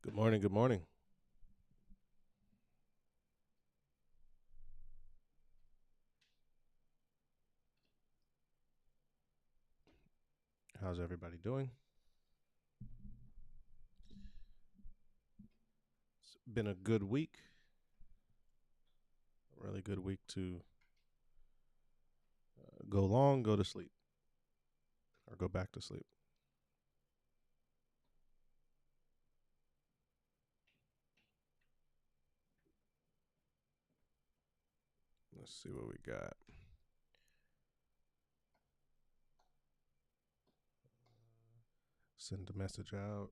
Good morning. Good morning. How's everybody doing? It's been a good week. A really good week to go long, go to sleep, or go back to sleep. Let's see what we got. Send a message out.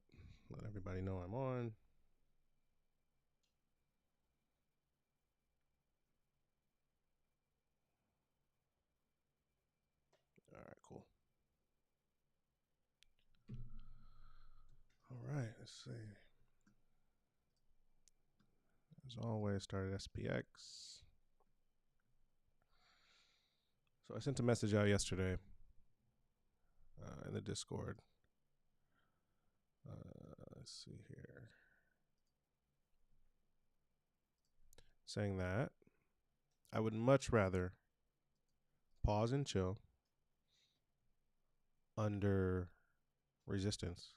Let everybody know I'm on. All right, cool. All right, let's see. As always, started SPX. So I sent a message out yesterday in the Discord. Let's see here. Saying that I would much rather pause and chill under resistance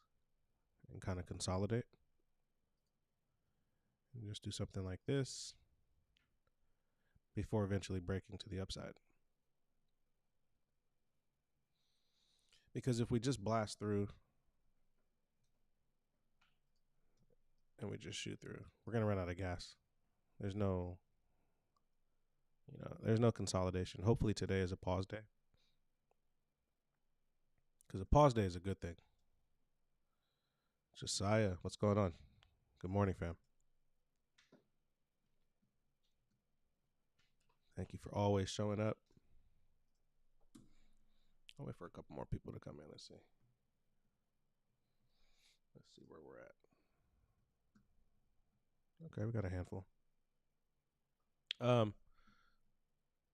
and kind of consolidate and just do something like this before eventually breaking to the upside. Because if we just blast through and we just shoot through, we're going to run out of gas. There's no consolidation. Hopefully today is a pause day, because a pause day is a good thing. Josiah, what's going on? Good morning, fam. Thank you for always showing up. I'll wait for a couple more people to come in. Let's see where we're at. Okay, we got a handful.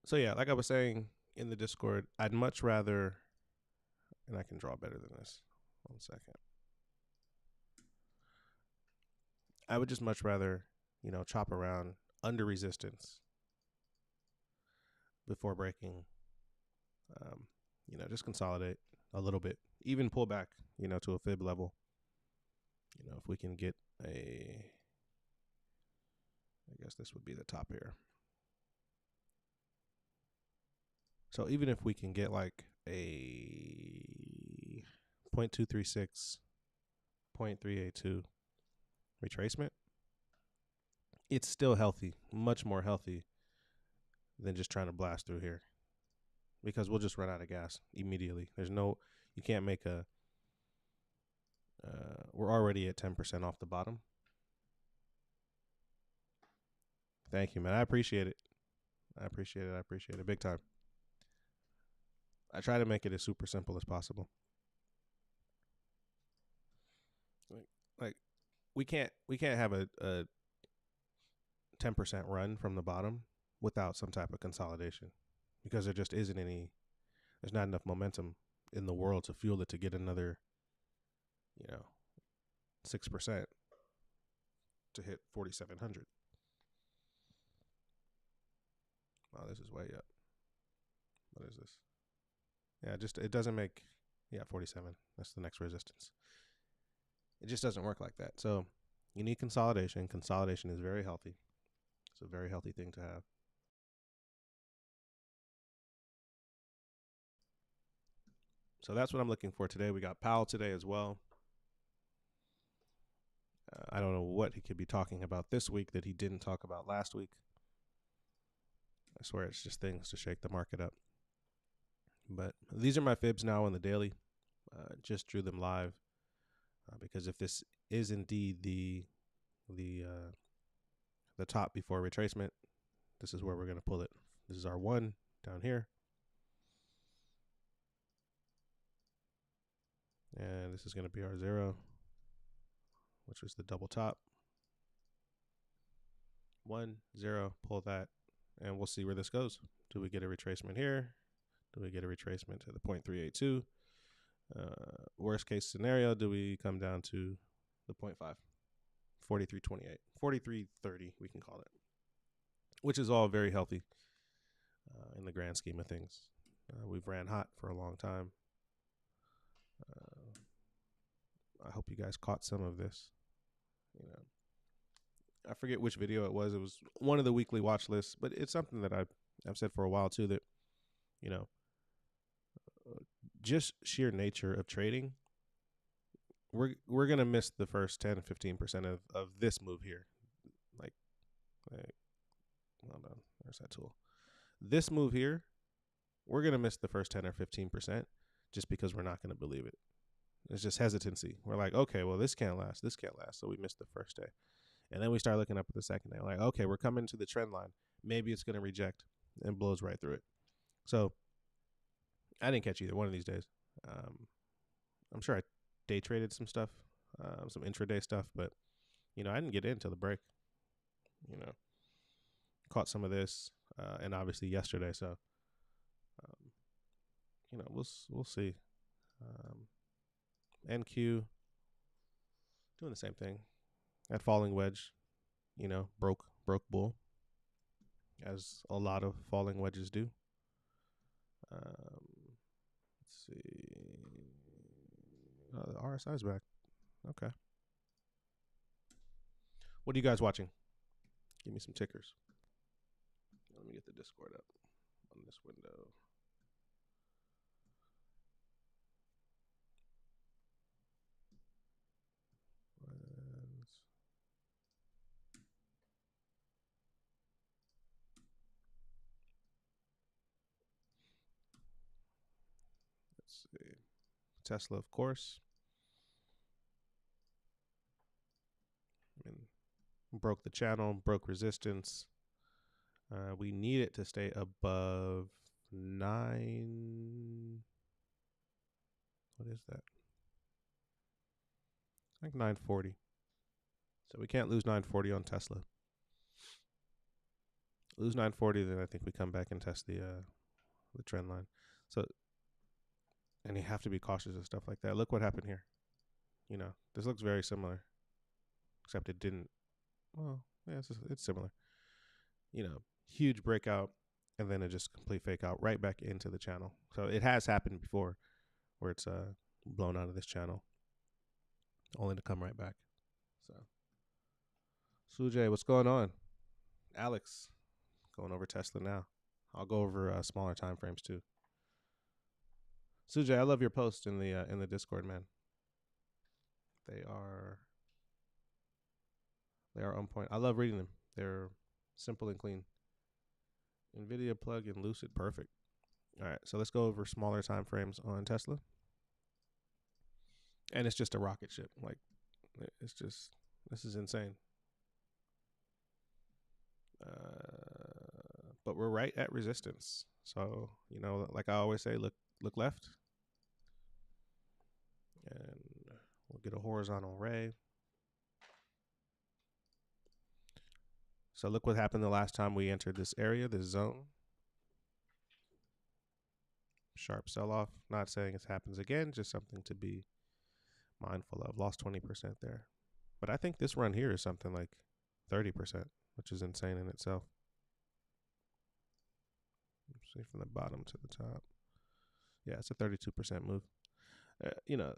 So yeah, like I was saying in the Discord, I'd much rather, and I can draw better than this. 1 second. I would just much rather, chop around under resistance before breaking. Just consolidate a little bit, even pull back, to a fib level. If we can get I guess this would be the top here. So even if we can get like a 0.236, 0.382 retracement, it's still healthy, much more healthy than just trying to blast through here, because we'll just run out of gas immediately. You can't make we're already at 10% off the bottom. Thank you, man. I appreciate it. I appreciate it big time. I try to make it as super simple as possible. Like we can't have a 10% run from the bottom without some type of consolidation, because there just isn't any. There's not enough momentum in the world to fuel it to get another, 6% to hit 4,700. Wow, this is way up. What is this? Yeah, it doesn't make. Yeah, 47. That's the next resistance. It just doesn't work like that. So you need consolidation. Consolidation is very healthy. It's a very healthy thing to have. So that's what I'm looking for today. We got Powell today as well. I don't know what he could be talking about this week that he didn't talk about last week. I swear it's just things to shake the market up. But these are my fibs now on the daily. Just drew them live because if this is indeed the top before retracement, this is where we're going to pull it. This is our 1 down here. And this is going to be our 0, which was the double top. 1, 0, pull that, and we'll see where this goes. Do we get a retracement here? Do we get a retracement to the 0.382? Worst case scenario, do we come down to the 0.5? 43.28, 43.30, we can call it, which is all very healthy in the grand scheme of things. We've ran hot for a long time. I hope you guys caught some of this. You know, I forget which video it was. It was one of the weekly watch lists, but it's something that I've said for a while too, that, you know, just sheer nature of trading, we're gonna miss the first 10-15% of this move here. Like, hold on, there's that tool. This move here, we're gonna miss the first 10 or 15% just because we're not gonna believe it. It's just hesitancy. We're like, okay, well, this can't last, so we missed the first day, and then we start looking up at the second day. We're like, okay, we're coming to the trend line. Maybe it's gonna reject, and blows right through it. So I didn't catch either one of these days. I'm sure I day traded some stuff, some intraday stuff, but, you know, I didn't get in until the break. You know, caught some of this, and obviously yesterday. So, you know, we'll see. NQ doing the same thing. That falling wedge, you know, broke bull, as a lot of falling wedges do. Let's see. The RSI's back. Okay. What are you guys watching? Give me some tickers. Let me get the Discord up on this window. Let's see. Tesla, of course. I mean, broke the channel, broke resistance. We need it to stay above 9. What is that? I think 940. So we can't lose 940 on Tesla. Lose 940, then I think we come back and test the trend line. So, and you have to be cautious of stuff like that. Look what happened here. You know, this looks very similar, except it didn't. Well, yeah, it's similar. You know, huge breakout, and then it just complete fake out right back into the channel. So it has happened before, where it's blown out of this channel, only to come right back. So, Sujay, what's going on? Alex, going over Tesla now. I'll go over smaller time frames too. Sujay, I love your posts in the Discord, man. They are on point. I love reading them. They're simple and clean. Nvidia plug in Lucid, perfect. All right, so let's go over smaller time frames on Tesla. And it's just a rocket ship. Like, it's just, this is insane. But we're right at resistance. So, you know, like I always say, look left. And we'll get a horizontal ray. So look what happened the last time we entered this area, this zone. Sharp sell-off. Not saying it happens again, just something to be mindful of. Lost 20% there. But I think this run here is something like 30%, which is insane in itself. Let's see, from the bottom to the top. Yeah, it's a 32% move. You know,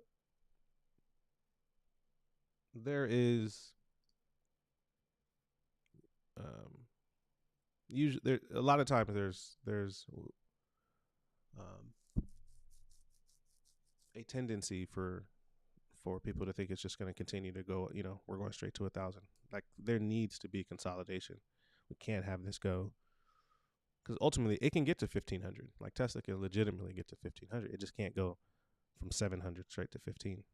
there is usually there a lot of times there's a tendency for people to think it's just going to continue to go. You know, we're going straight to 1,000. Like, there needs to be consolidation. We can't have this go, because ultimately it can get to 1,500. Like, Tesla can legitimately get to 1,500. It just can't go from 700 straight to 15.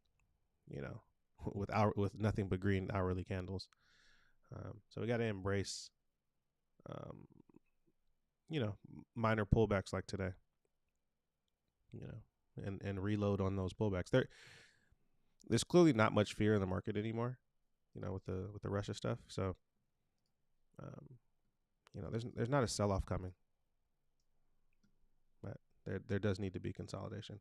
You know, with nothing but green hourly candles. So we got to embrace, you know, minor pullbacks like today. You know, and reload on those pullbacks. There's clearly not much fear in the market anymore. You know, with the Russia stuff. So, you know, there's not a sell-off coming, but there does need to be consolidation.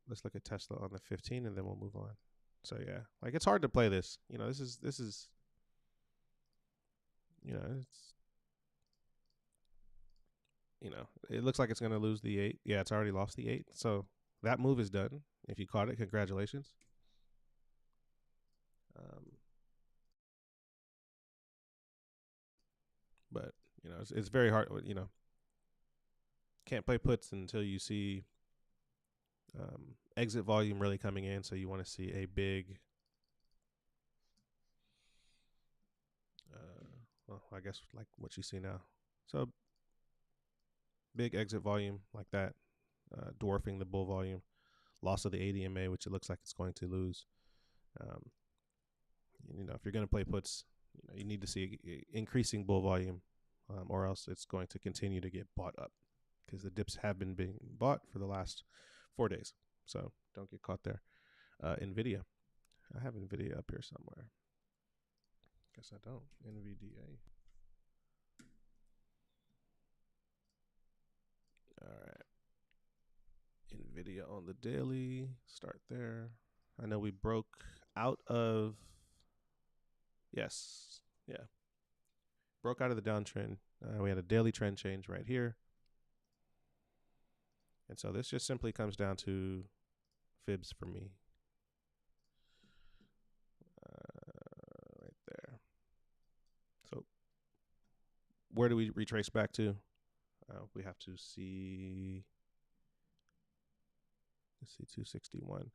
Let's look at Tesla on the 15, and then we'll move on. So yeah, like it's hard to play this. This is it's it looks like it's gonna lose the 8. Yeah, it's already lost the 8. So that move is done. If you caught it, congratulations. Um, but it's very hard. Can't play puts until you see exit volume really coming in. So you want to see a big, well, I guess like what you see now. So big exit volume like that, dwarfing the bull volume. Loss of the ADMA, which it looks like it's going to lose. Um, if you're going to play puts, you need to see increasing bull volume, or else it's going to continue to get bought up because the dips have been being bought for the last 4 days. So don't get caught there. Nvidia. I have Nvidia up here somewhere. Guess I don't. NVDA. All right. Nvidia on the daily. Start there. I know we broke out of. Yes. Yeah. Broke out of the downtrend. We had a daily trend change right here. And so this just simply comes down to fibs for me. Right there. So where do we retrace back to? We have to see. Let's see, 261.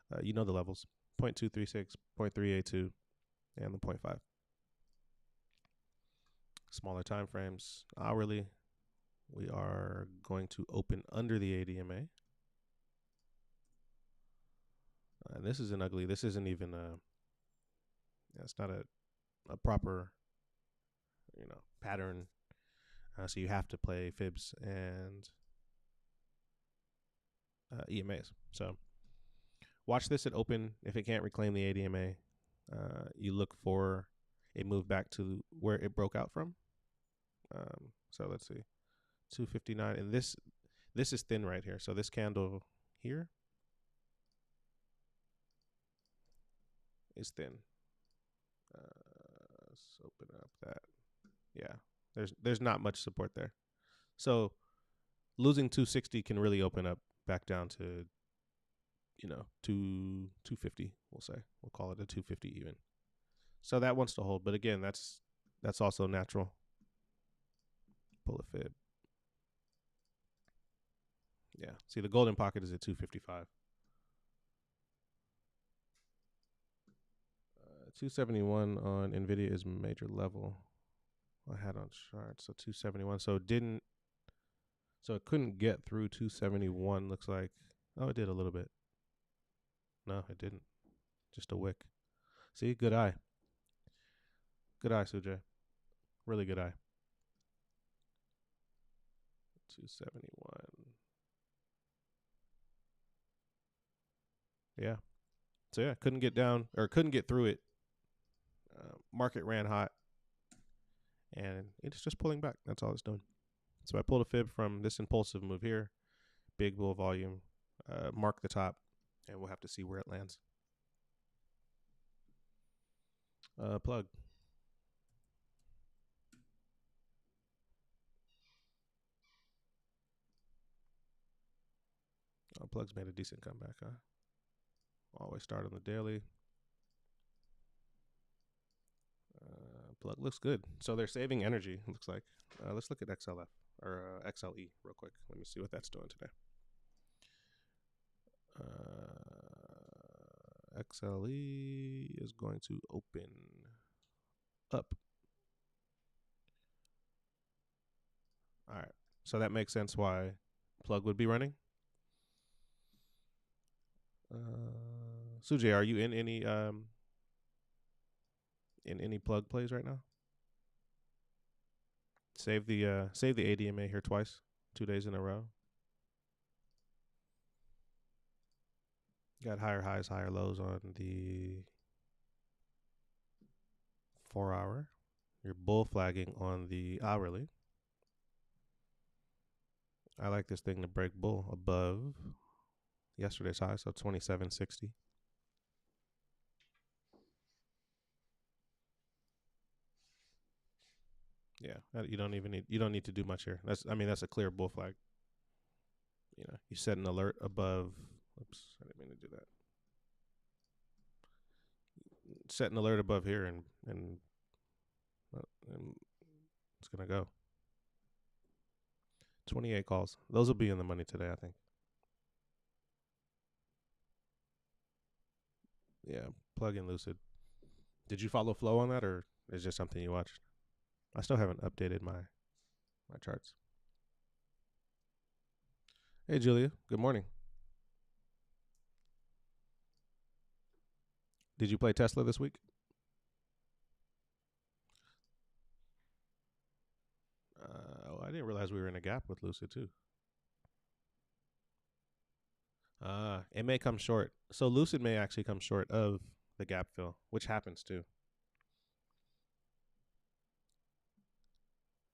The levels: 0.236, 0.382, and the 0.5. Smaller time frames. Hourly, we are going to open under the ADMA. And this is an ugly. This isn't even a. It's not a proper, pattern. So you have to play fibs and EMAs. So watch this at open. If it can't reclaim the ADMA, you look for a move back to where it broke out from. So let's see, 259, and this is thin right here. So this candle here is thin. Let's open up that. Yeah, there's not much support there. So losing 260 can really open up back down to 250. We'll call it a 250 even. So that wants to hold, but again, that's also natural. Pull a fib. Yeah. See, the golden pocket is at 255. 271 on Nvidia is major level. I had on chart, so 271. So it couldn't get through 271. Looks like. Oh, it did a little bit. No, it didn't. Just a wick. See, good eye. Good eye, Sujay. Really good eye. 271. Yeah. So yeah, couldn't get down or couldn't get through it. Market ran hot, and it's just pulling back. That's all it's doing. So I pulled a fib from this impulsive move here, big bull volume, mark the top, and we'll have to see where it lands. Plug. Plug's made a decent comeback, huh? Always start on the daily. Plug looks good. So they're saving energy, looks like. Let's look at XLF or XLE real quick. Let me see what that's doing today. XLE is going to open up. All right. So that makes sense why Plug would be running. Sujay, are you in any Plug plays right now? Save the ADMA here twice, 2 days in a row. Got higher highs, higher lows on the 4 hour. You're bull flagging on the hourly. I like this thing to break bull above yesterday's high, so 2760. Yeah, you don't need to do much here. That's a clear bull flag. You set an alert above. Oops, I didn't mean to do that. Set an alert above here, and it's gonna go. 28 calls. Those will be in the money today, I think. Yeah, plug in Lucid. Did you follow flow on that, or is just something you watched? I still haven't updated my charts. Hey, Julia. Good morning. Did you play Tesla this week? I didn't realize we were in a gap with Lucid too. It may come short. So Lucid may actually come short of the gap fill, which happens too.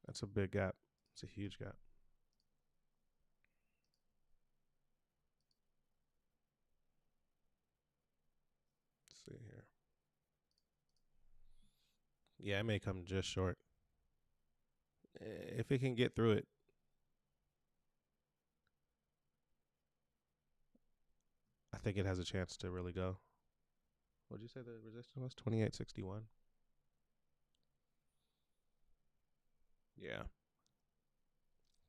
That's a big gap. It's a huge gap. Let's see here. Yeah, it may come just short. If it can get through it, I think it has a chance to really go. What'd you say the resistance was? 28.61. Yeah.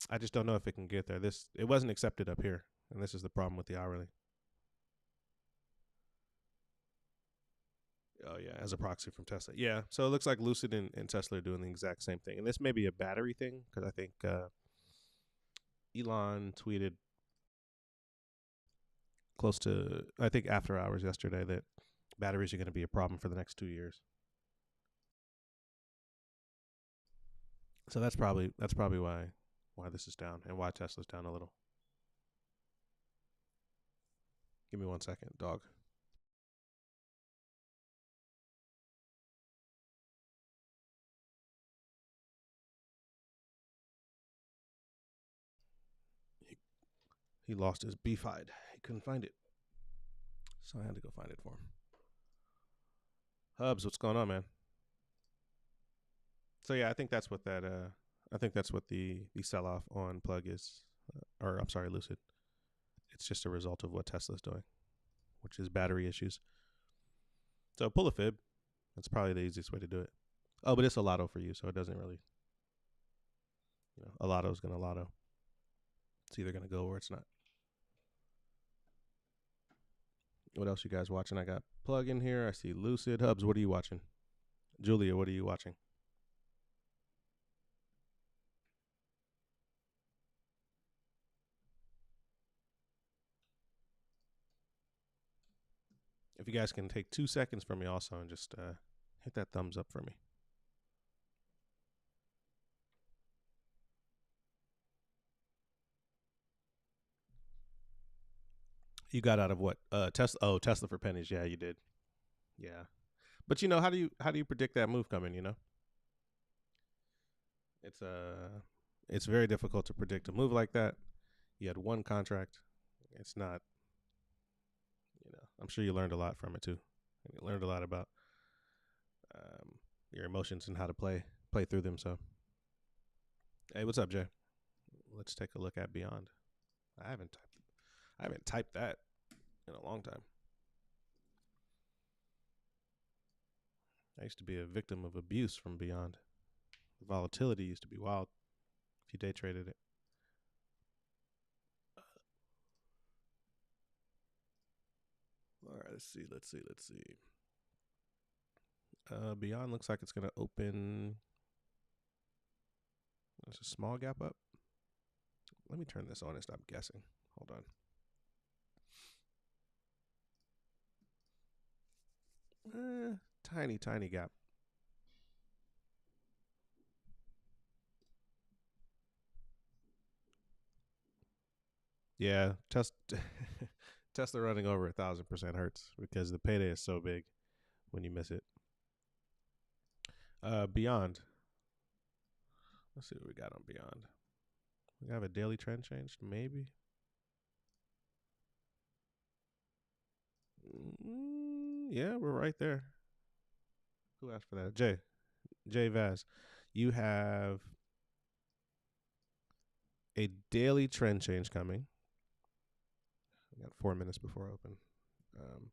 I just don't know if it can get there. It wasn't accepted up here, and this is the problem with the hourly. Oh yeah, as a proxy from Tesla. Yeah, so it looks like Lucid and Tesla are doing the exact same thing, and this may be a battery thing because I think Elon tweeted close to after hours yesterday that batteries are going to be a problem for the next 2 years. So that's probably why this is down and why Tesla's down a little. Give me 1 second, dog. He lost his beef hide. He couldn't find it, so I had to go find it for him. Hubs, what's going on, man? So yeah, I think that's what the sell off on plug is, or I'm sorry, Lucid. It's just a result of what Tesla's doing, which is battery issues. So pull a fib. That's probably the easiest way to do it. Oh, but it's a lotto for you, so it doesn't really. A lotto's gonna lotto. It's either gonna go or it's not. What else you guys watching? I got plug in here. I see Lucid. Hubs, what are you watching? Julia, what are you watching? If you guys can take 2 seconds from me also and just hit that thumbs up for me. You got out of what? Tesla. Oh, Tesla for pennies. Yeah, you did. Yeah, but how do you predict that move coming? It's it's very difficult to predict a move like that. You had one contract. It's not. I'm sure you learned a lot from it too. And you learned a lot about your emotions and how to play through them. So, hey, what's up, Jay? Let's take a look at Beyond. I haven't typed that in a long time. I used to be a victim of abuse from Beyond. The volatility used to be wild if you day traded it. All right, let's see. Beyond looks like it's going to open. There's a small gap up. Let me turn this on and stop guessing. Hold on. Tiny gap. Yeah, Tesla running over 1,000% hurts because the payday is so big when you miss it. Beyond. Let's see what we got on Beyond. We have a daily trend change, maybe. Yeah, we're right there. Who asked for that? Jay Vaz. You have a daily trend change coming. I got 4 minutes before open. Um,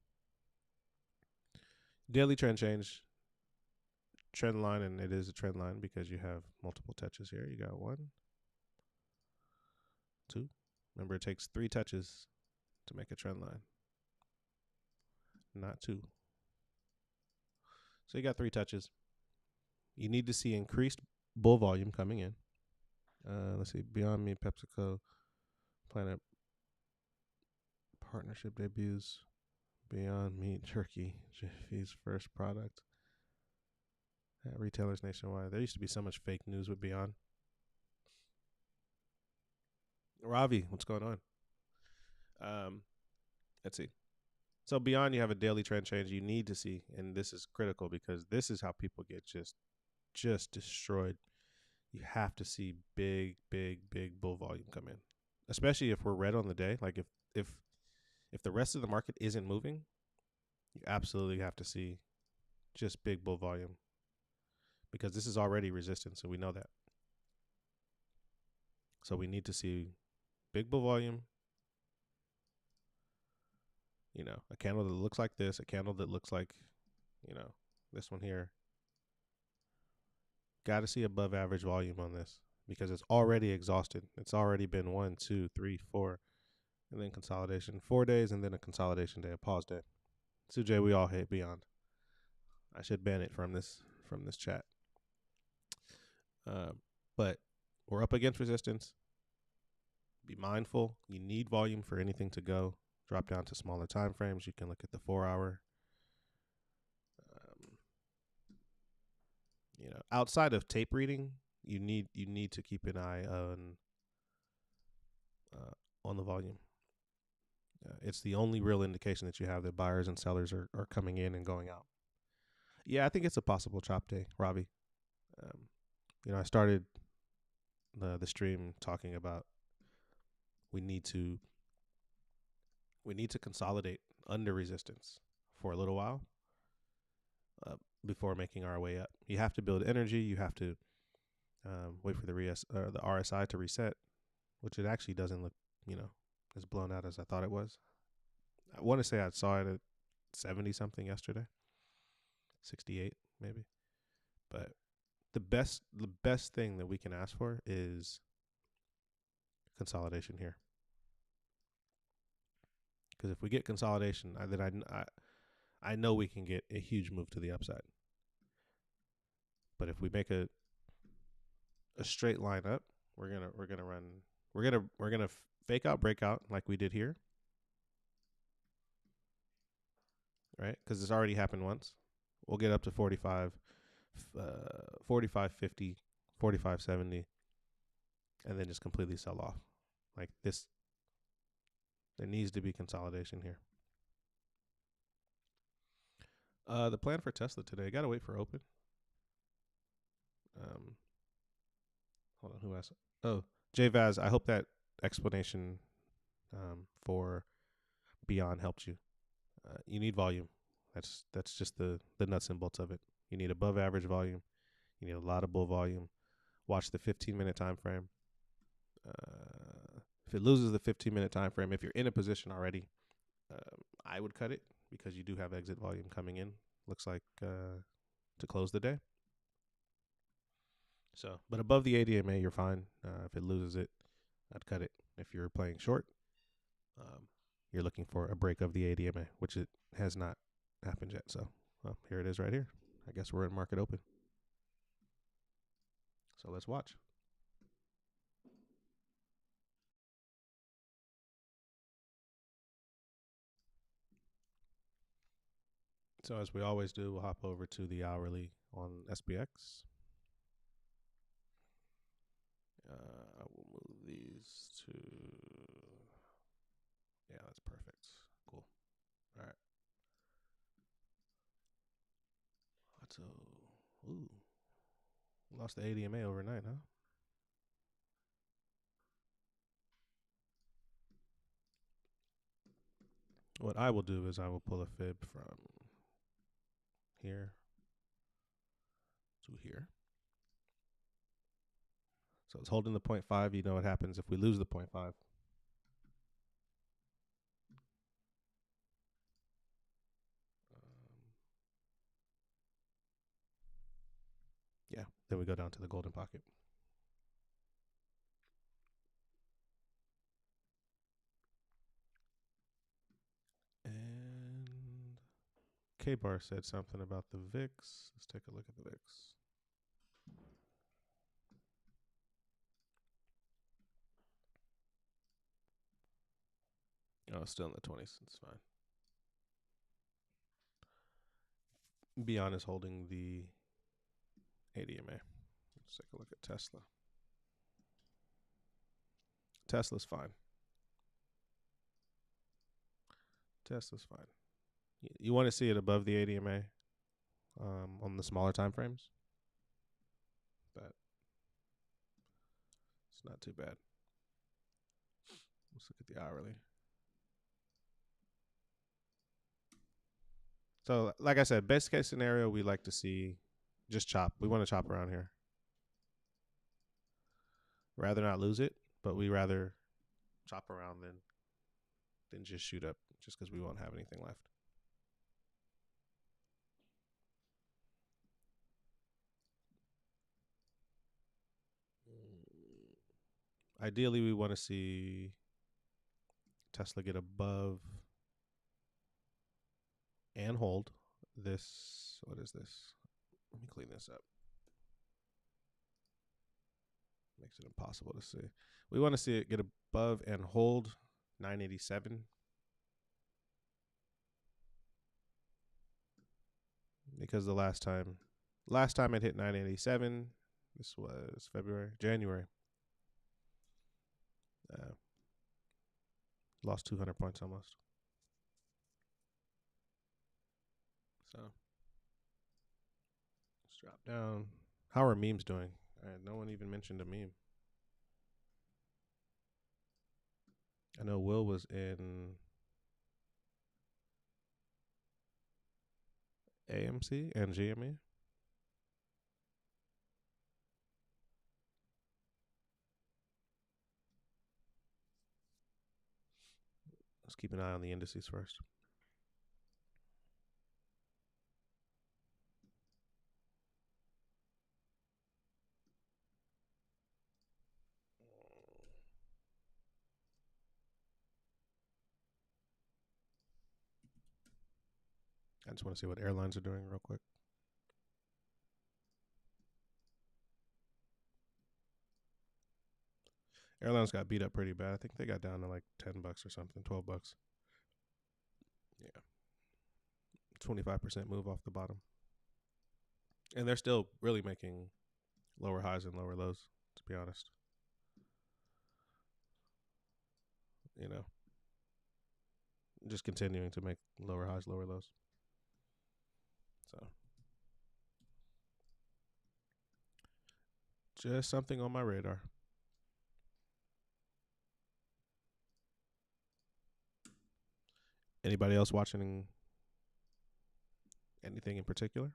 Daily trend change, trend line, and it is a trend line because you have multiple touches here. You got 1, 2. Remember, it takes 3 touches to make a trend line, not 2. So you got 3 touches. You need to see increased bull volume coming in. Let's see, Beyond Meat, PepsiCo, Planet partnership debuts. Beyond Meat Jerky, Jiffy's first product at retailers nationwide. There used to be so much fake news with Beyond. Ravi, what's going on? Let's see. So Beyond, you have a daily trend change you need to see, and this is critical because this is how people get just destroyed. You have to see big bull volume come in, especially if we're red on the day. Like if the rest of the market isn't moving, you absolutely have to see just big bull volume because this is already resistance, so we know that. So we need to see big bull volume. A candle that looks like this, a candle that looks like, this one here. Got to see above average volume on this because it's already exhausted. It's already been 1, 2, 3, 4, and then consolidation. 4 days and then a consolidation day, a pause day. Sujay, we all hate Beyond. I should ban it from this chat. But we're up against resistance. Be mindful. You need volume for anything to go. Drop down to smaller time frames. You can look at the 4-hour. Outside of tape reading, you need to keep an eye on the volume. It's the only real indication that you have that buyers and sellers are coming in and going out. Yeah, I think it's a possible chop day, Ravi. I started the stream talking about we need to consolidate under resistance for a little while before making our way up. You have to build energy. You have to wait for the RSI to reset, which it actually doesn't look, as blown out as I thought it was. I want to say I saw it at 70 something yesterday, 68 maybe. But the best thing that we can ask for is consolidation here. Because if we get consolidation, I know we can get a huge move to the upside. But if we make a straight line up, we're gonna fake out breakout like we did here, right? Because it's already happened once. We'll get up to 45, 50, 45, 70, and then just completely sell off. Like this, there needs to be consolidation here. The plan for Tesla today, gotta wait for open. Hold on, who asked? Oh, J Vaz, I hope that explanation for Beyond helped you. You need volume. That's just the nuts and bolts of it. You need above average volume. You need a lot of bull volume. Watch the 15-minute time frame. If it loses the 15-minute time frame, if you're in a position already, I would cut it because you do have exit volume coming in. Looks like to close the day. So, but above the ADMA, you're fine. If it loses it, I'd cut it. If you're playing short, you're looking for a break of the ADMA, which it has not happened yet. So, well, here it is right here. I guess we're in market open. So let's watch. So as we always do, we'll hop over to the hourly on SPX. I will move these to, yeah, that's perfect. Cool. All right. So, ooh, lost the ADMA overnight, huh? What I will do is I will pull a fib from here to here. So it's holding the 0.5. You know what happens if we lose the 0.5. Yeah, then we go down to the golden pocket. And K-Bar said something about the VIX. Let's take a look at the VIX. Oh, it's still in the 20s. It's fine. Beyond is holding the ADMA. Let's take a look at Tesla. Tesla's fine. Tesla's fine. You want to see it above the ADMA on the smaller time frames, but it's not too bad. Let's look at the hourly. So, like I said, best case scenario, we like to see just chop. We want to chop around here. Rather not lose it, but we rather chop around than just shoot up just because we won't have anything left. Ideally, we want to see Tesla get above and hold this. What is this? Let me clean this up. Makes it impossible to see. We want to see it get above and hold 987. Because the last time it hit 987, this was January. Lost 200 points almost. So let's drop down. How are memes doing? No one even mentioned a meme. I know Will was in AMC and GME. Let's keep an eye on the indices first. I just want to see what airlines are doing real quick. Airlines got beat up pretty bad. I think they got down to like $10 or something, $12. Yeah. 25% move off the bottom. And they're still really making lower highs and lower lows, to be honest. You know, just continuing to make lower highs, lower lows. So, just something on my radar. Anybody else watching anything in particular?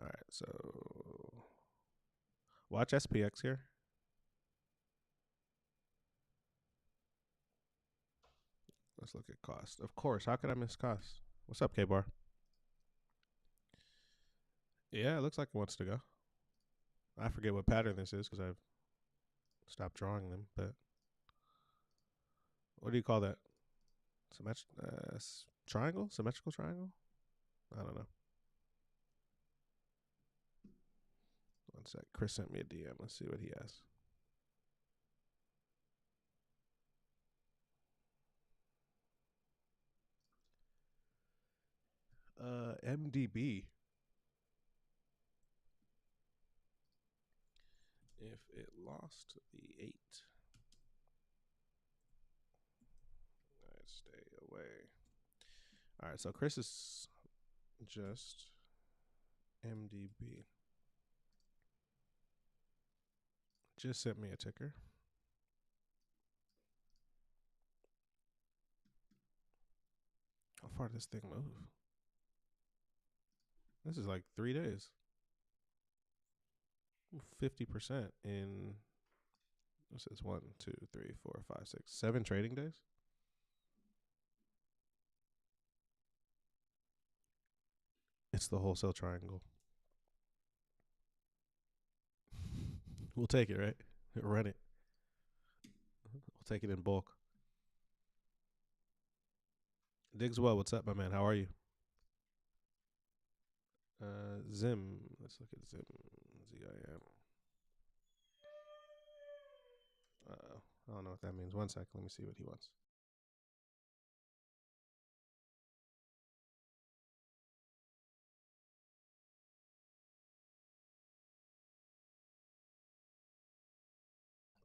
All right, so watch SPX here. Let's look at cost. Of course, how could I miss cost? What's up, K-Bar? Yeah, it looks like it wants to go. I forget what pattern this is because I've stopped drawing them, but what do you call that? Triangle? Symmetrical triangle? I don't know. One sec. Chris sent me a DM. Let's see what he has. MDB. If it lost the 8, I'd stay away. All right, so Chris is just MDB. Just sent me a ticker. How far did this thing move? This is like 3 days. 50% in, what's this, 1, 2, 3, 4, 5, 6, 7 trading days? It's the wholesale triangle. We'll take it, right? Run it. We'll take it in bulk. Diggs well, what's up, my man? How are you? Zim. Let's look at Zim. Z-I-M. I don't know what that means. 1 second. Let me see what he wants.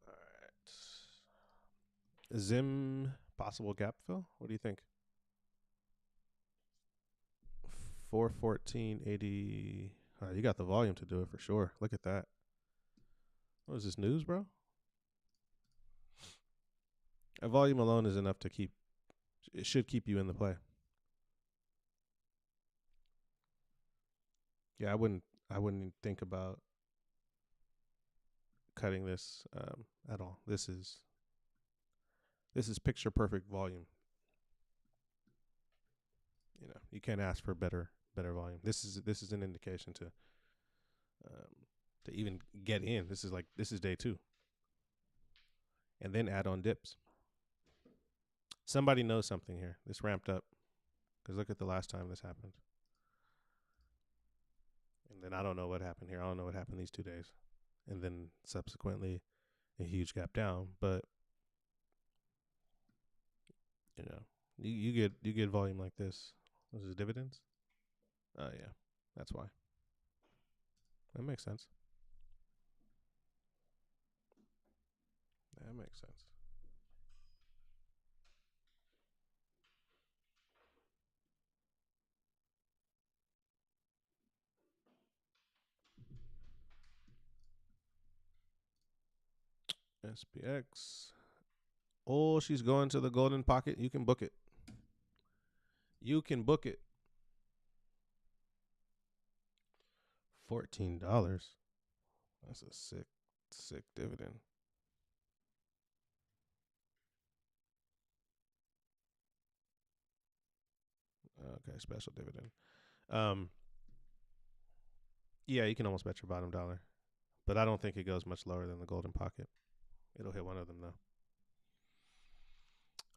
All right. Zim, possible gap fill? What do you think? 414.80. You got the volume to do it for sure. Look at that. What is this, news, bro? A volume alone is enough to keep. It should keep you in the play. Yeah, I wouldn't think about cutting this at all. This is picture perfect volume. You can't ask for better volume. This is an indication to even get in. This is day 2, and then add on dips. Somebody knows something here. This ramped up, because look at the last time this happened. And then I don't know what happened here. I don't know what happened these 2 days, and then subsequently a huge gap down. But you get volume like this. Was it dividends? Oh yeah, that's why. That makes sense. That makes sense. SPX. Oh, she's going to the golden pocket. You can book it. You can book it. $14. That's a sick dividend. Okay, special dividend. Yeah, you can almost bet your bottom dollar, but I don't think it goes much lower than the golden pocket. It'll hit one of them though.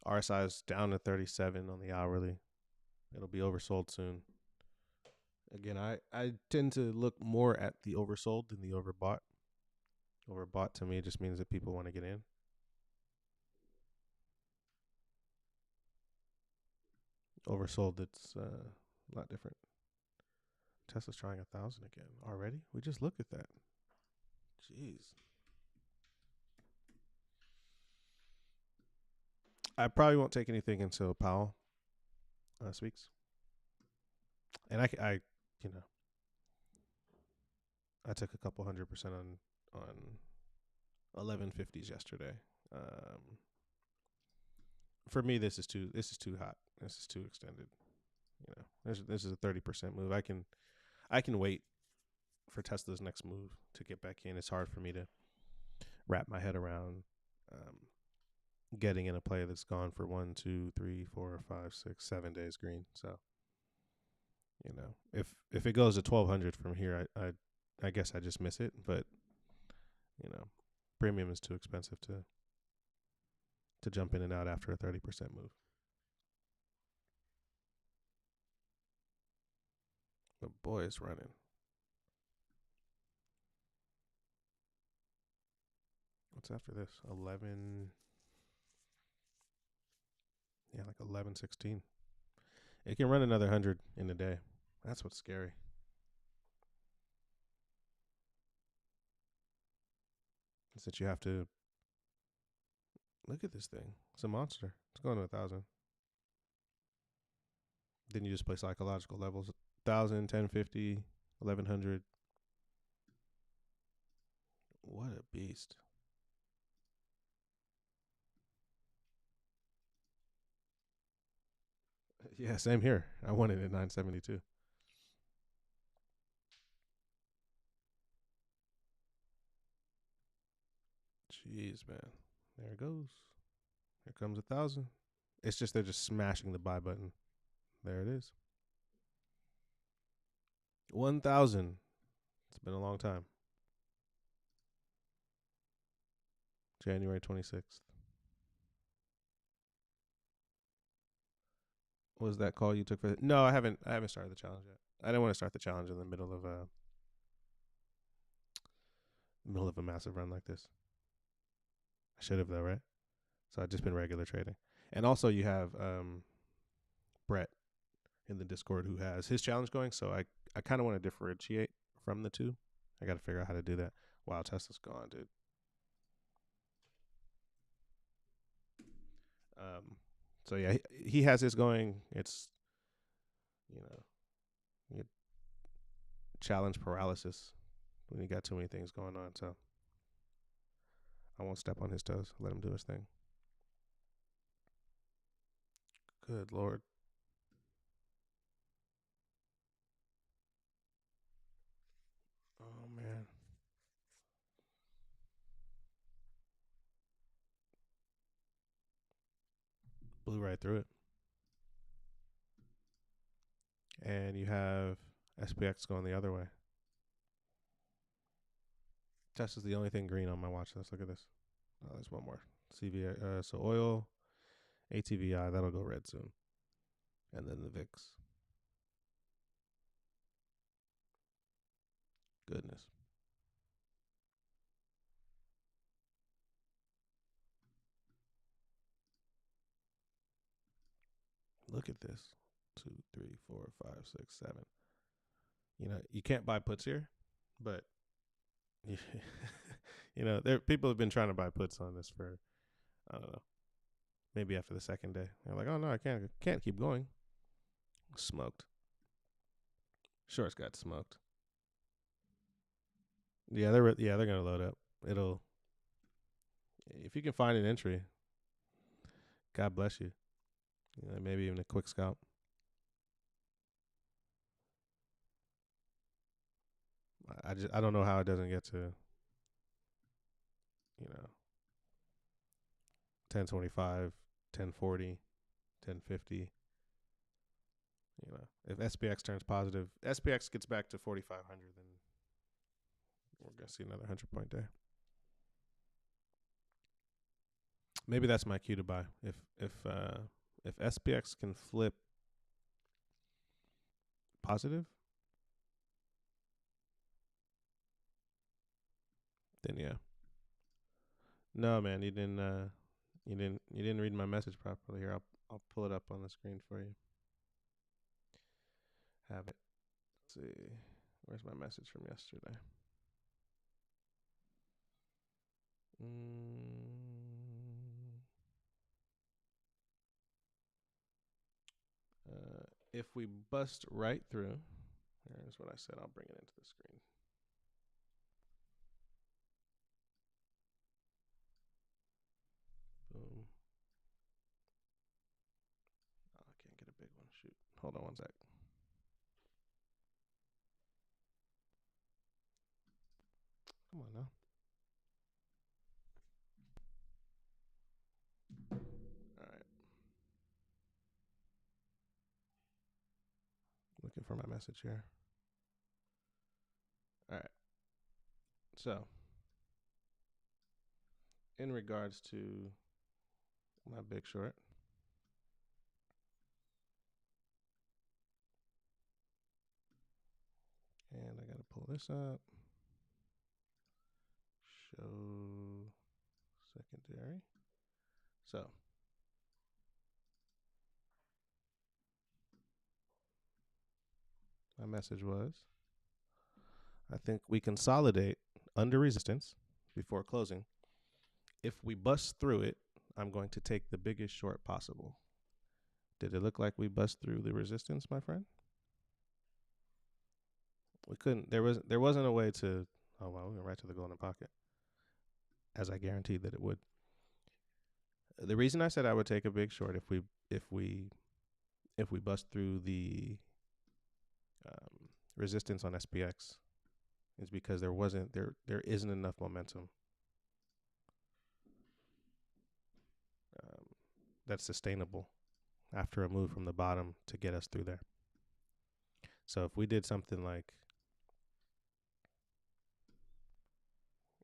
RSI is down to 37 on the hourly. It'll be oversold soon. Again, I tend to look more at the oversold than the overbought. Overbought to me just means that people want to get in. Oversold, it's a lot different. Tesla's trying 1,000 again already. We just looked at that. Jeez. I probably won't take anything until Powell speaks. And I took a couple 100% on 1150s yesterday. For me, this is too hot. This is too extended. This is a 30% move. I can wait for Tesla's next move to get back in. It's hard for me to wrap my head around getting in a play that's gone for 1, 2, 3, 4, 5, 6, 7 days green. So, if it goes to 1,200 from here, I guess I just miss it. But premium is too expensive to jump in and out after a 30% move. But boy, it's running. What's after this? 11. Yeah, like 11:16. It can run another 100 in a day. That's what's scary. Is that you have to look at this thing. It's a monster. It's going to 1,000. Then you just play psychological levels. 1,000, 1050, 1,100. What a beast. Yeah, same here. I won it at 972. Jeez, man. There it goes. Here comes 1,000. It's just they're just smashing the buy button. There it is. 1,000. It's been a long time. January 26th. What was that call you took for it? No, I haven't started the challenge yet. I didn't want to start the challenge in the middle of a massive run like this. I should have though, right? So I've just been regular trading. And also you have Brett in the Discord who has his challenge going, so I kind of want to differentiate from the two. I got to figure out how to do that. Wow, Tesla's gone, dude. So yeah, he has his going. It's, you know, you challenge paralysis when you got too many things going on. So I won't step on his toes. Let him do his thing. Good Lord. Oh man. Blew right through it. And you have SPX going the other way. Tesla's the only thing green on my watch list. Look at this. Oh, there's one more. CVI. So oil, ATVI, that'll go red soon. And then the VIX. Goodness. Look at this. 2, 3, 4, 5, 6, 7. You know, you can't buy puts here, but you know, people have been trying to buy puts on this for, I don't know, maybe after the second day. They're like, oh no, I can't keep going. Smoked. Shorts got smoked. Yeah, they're gonna load up. It'll, if you can find an entry, God bless you. You know, maybe even a quick scalp. I don't know how it doesn't get to, you know, 1025, 1040, 1050. You know, if SPX turns positive, SPX gets back to 4,500, then we're gonna see another 100-point day. Maybe that's my cue to buy. If SPX can flip positive, then yeah. No, man, you didn't read my message properly. Here, I'll pull it up on the screen for you. Have it. Let's see. Where's my message from yesterday? If we bust right through, here's what I said. I'll bring it into the screen. Boom. Oh, I can't get a big one. Shoot. Hold on one sec. Come on now. All right. Looking for my message here. All right. So, in regards to my big short, and I got to pull this up. Show secondary. So, my message was, I think we consolidate under resistance before closing. If we bust through it, I'm going to take the biggest short possible. Did it look like we bust through the resistance, my friend? We couldn't. There wasn't a way to. Oh wow, we went right to the golden pocket, as I guaranteed that it would. The reason I said I would take a big short if we bust through the resistance on SPX is because there isn't enough momentum that's sustainable after a move from the bottom to get us through there. So if we did something like,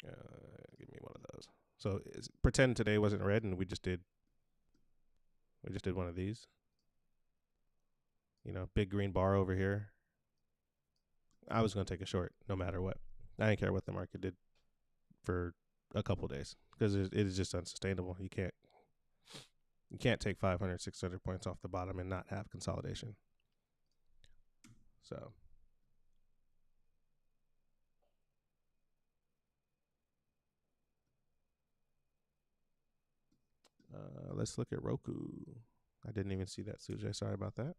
give me one of those. So pretend today wasn't red and we just did one of these. Big green bar over here. I was going to take a short no matter what. I didn't care what the market did for a couple days because it is just unsustainable. You can't take 500, 600 points off the bottom and not have consolidation. So let's look at Roku. I didn't even see that, Sujay. Sorry about that.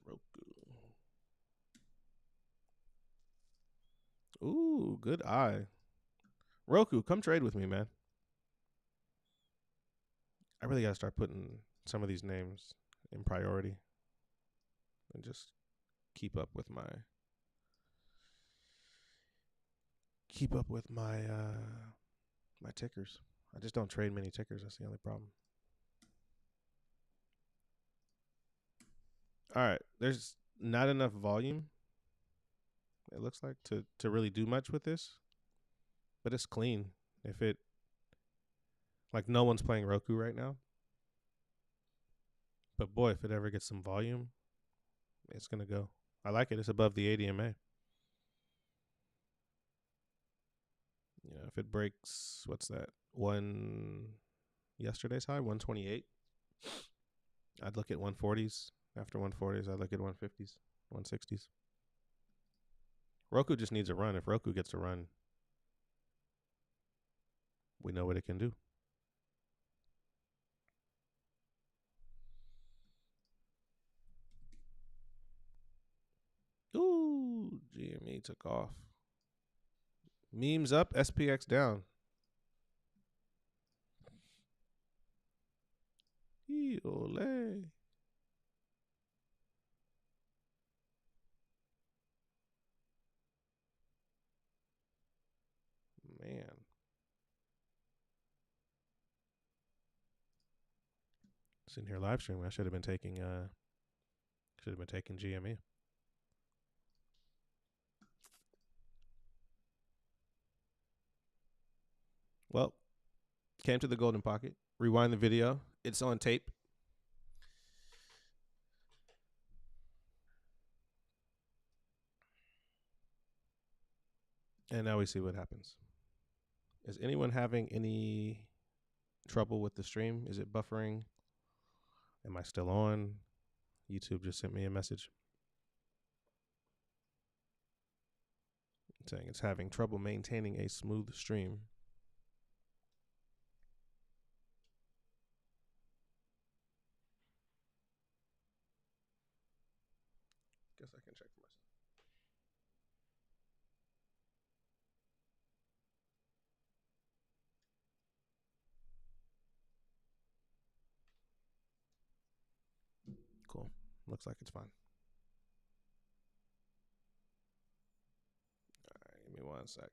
Roku. Ooh, good eye. Roku, come trade with me, man. I really got to start putting some of these names in priority and just keep up with my my tickers. I just don't trade many tickers. That's the only problem. All right, there's not enough volume, it looks like, to really do much with this, but it's clean. If it, like, no one's playing Roku right now, but boy, if it ever gets some volume, it's gonna go. I like it. It's above the 80 MA. If it breaks, what's that? Yesterday's high, 128. I'd look at 140s. After 140s, I'd look at 150s, 160s. Roku just needs a run. If Roku gets a run, we know what it can do. Ooh, GME took off. Memes up, SPX down. Ole. Man. Sitting here live streaming. I should have been taking GME. Well, came to the golden pocket. Rewind the video. It's on tape. And now we see what happens. Is anyone having any trouble with the stream? Is it buffering? Am I still on? YouTube just sent me a message saying it's having trouble maintaining a smooth stream. Guess I can check for myself. Cool. Looks like it's fine. All right, give me one sec.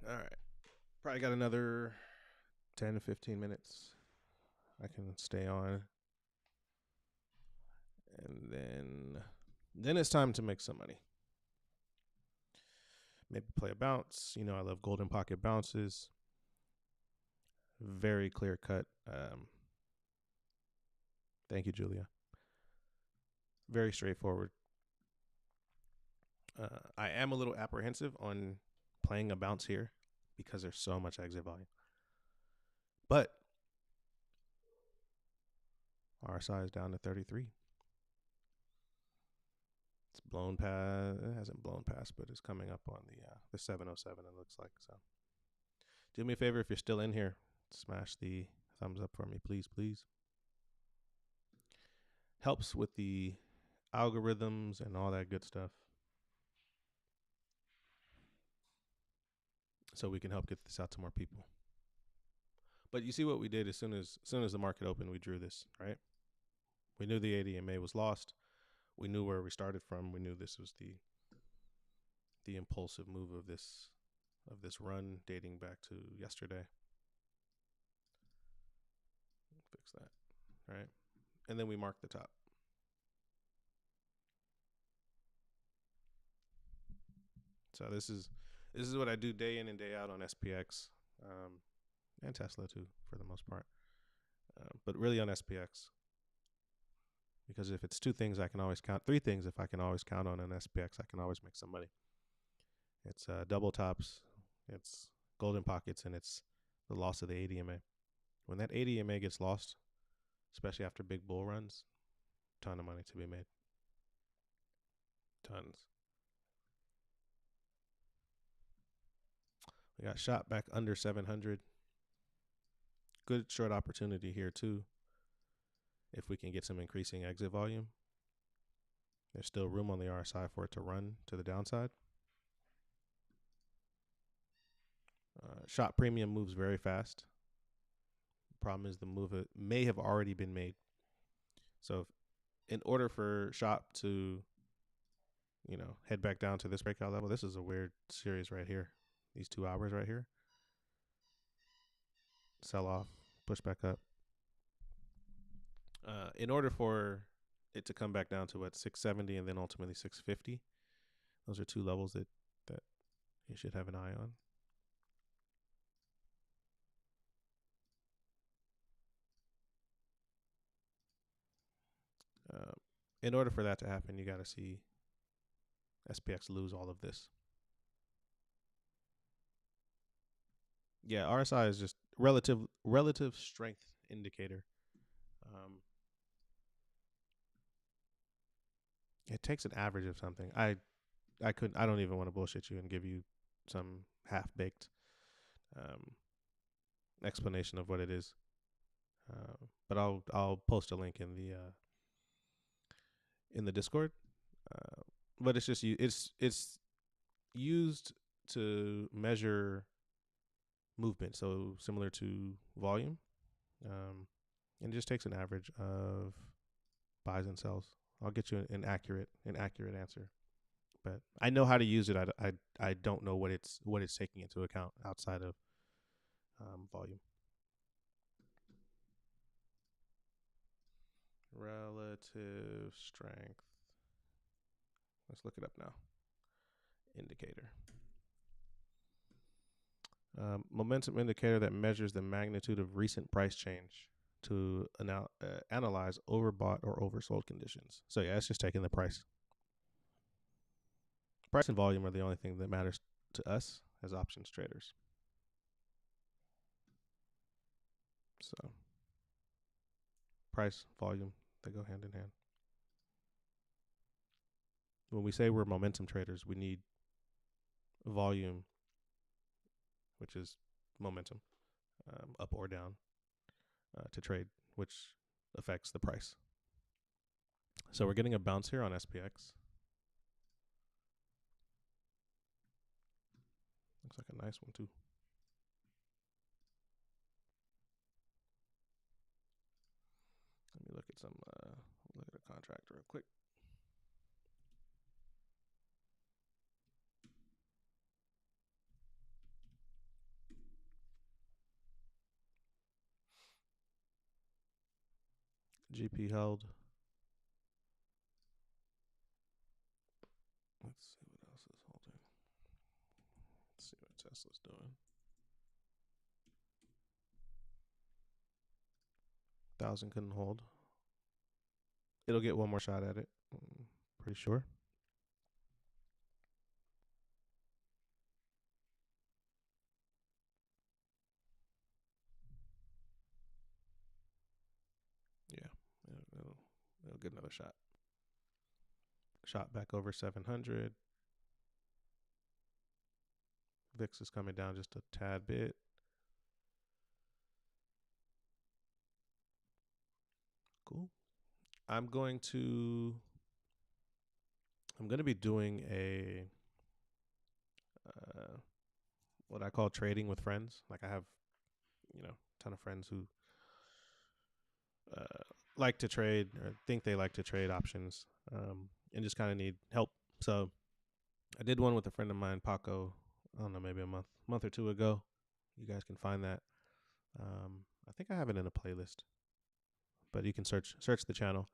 All right. Probably got another 10 to 15 minutes I can stay on. And then it's time to make some money. Maybe play a bounce. I love golden pocket bounces. Very clear cut. Thank you, Julia. Very straightforward. I am a little apprehensive on playing a bounce here because there's so much exit volume. But RSI is down to 33. It's blown past. It hasn't blown past, but it's coming up on the 707. It looks like so. Do me a favor if you're still in here, smash the thumbs up for me, please, please. Helps with the algorithms and all that good stuff. So we can help get this out to more people. But you see what we did as soon as the market opened, we drew this, right? We knew the ADMA was lost. We knew where we started from. We knew this was the impulsive move of this run dating back to yesterday. Fix that, right? And then we marked the top. So this is what I do day in and day out on SPX, and Tesla too, for the most part. But really on SPX, because if it's two things, I can always count. Three things, if I can always count on an SPX, I can always make some money. It's double tops, it's golden pockets, and it's the loss of the ADMA. When that ADMA gets lost, especially after big bull runs, ton of money to be made. Tons. We got shot back under 700. Good short opportunity here too. If we can get some increasing exit volume, there's still room on the RSI for it to run to the downside. Shot premium moves very fast. Problem is the move may have already been made. So in order for shop to, head back down to this breakout level, this is a weird series right here. These 2 hours right here. Sell off, push back up. In order for it to come back down to 670 and then ultimately 650, those are 2 levels that you should have an eye on. In order for that to happen, you got to see SPX lose all of this. Yeah, RSI is just relative strength indicator. It takes an average of something. I don't even want to bullshit you and give you some half-baked explanation of what it is. But I'll post a link in the Discord. But it's just it's used to measure movement, so similar to volume, and it just takes an average of buys and sells. I'll get you an accurate answer, but I know how to use it. I don't know what it's taking into account outside of volume. Relative strength. Let's look it up now. Indicator. Momentum indicator that measures the magnitude of recent price change to analyze overbought or oversold conditions. So yeah, it's just taking the price. Price and volume are the only thing that matters to us as options traders. So price, volume, they go hand in hand. When we say we're momentum traders, we need volume, which is momentum, up or down, to trade, which affects the price. So we're getting a bounce here on SPX. Looks like a nice one too. Let me look at a contract real quick. GP held. Let's see what else is holding. Let's see what Tesla's doing. 1,000 couldn't hold. It'll get one more shot at it. Pretty sure. Yeah, it'll get another shot. Shot back over 700. VIX is coming down just a tad bit. I'm going to be doing a what I call trading with friends. Like I have, a ton of friends who like to trade or think they like to trade options, and just kind of need help. So I did one with a friend of mine, Paco. I don't know, maybe a month or two ago. You guys can find that. I think I have it in a playlist, but you can search the channel.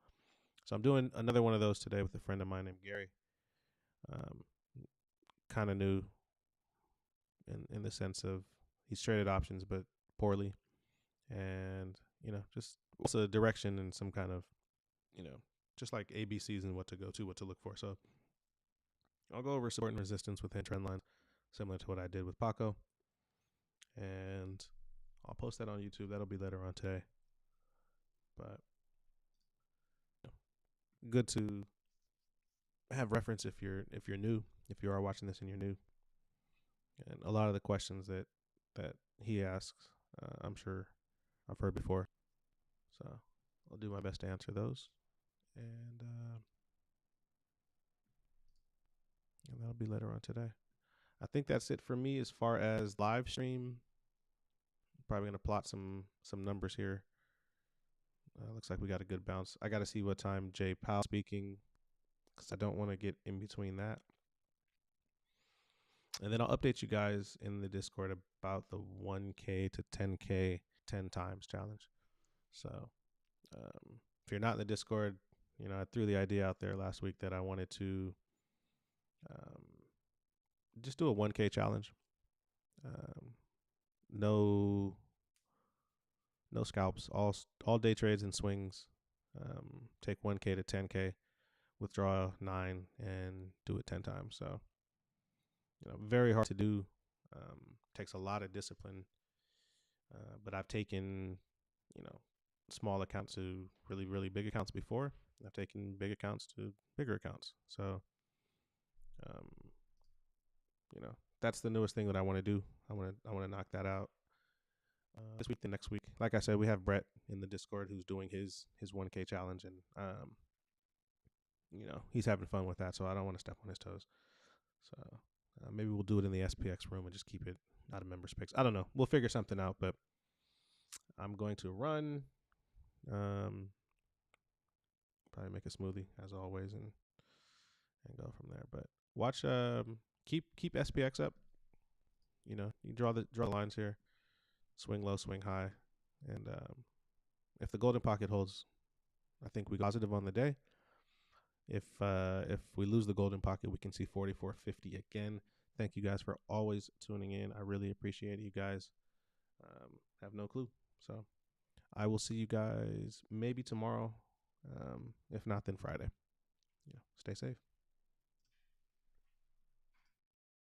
So I'm doing another one of those today with a friend of mine named Gary. Um, kind of new in the sense of he's traded options, but poorly, and just also direction and some kind of just like ABCs and what to go to, what to look for. So I'll go over support and resistance within trend lines, similar to what I did with Paco, and I'll post that on YouTube. That'll be later on today. But good to have reference if you're new, if you are watching this and you're new. And a lot of the questions that he asks, I'm sure I've heard before. So I'll do my best to answer those, and that'll be later on today. I think that's it for me as far as live stream. Probably gonna plot some numbers here. Looks like we got a good bounce. I got to see what time Jay Powell's speaking, because I don't want to get in between that. And then I'll update you guys in the Discord about the 1K to 10K 10 times challenge. So if you're not in the Discord, I threw the idea out there last week that I wanted to just do a 1K challenge. No scalps, all day trades and swings. Take 1K to 10K, withdraw 9, and do it 10 times. So, very hard to do. Takes a lot of discipline. But I've taken, small accounts to really, really big accounts before. I've taken big accounts to bigger accounts. So, that's the newest thing that I want to do. I want to knock that out this week, the next week. Like I said, we have Brett in the Discord who's doing his 1K challenge, and he's having fun with that. So I don't want to step on his toes. So maybe we'll do it in the SPX room and just keep it out of members picks. I don't know. We'll figure something out. But I'm going to run. Probably make a smoothie as always, and go from there. But watch. Keep SPX up. You draw the lines here. Swing low, swing high, and if the golden pocket holds, I think we go positive on the day. If we lose the golden pocket, we can see 44.50 again. Thank you guys for always tuning in. I really appreciate you guys. Have no clue. So I will see you guys maybe tomorrow. If not, then Friday. Stay safe.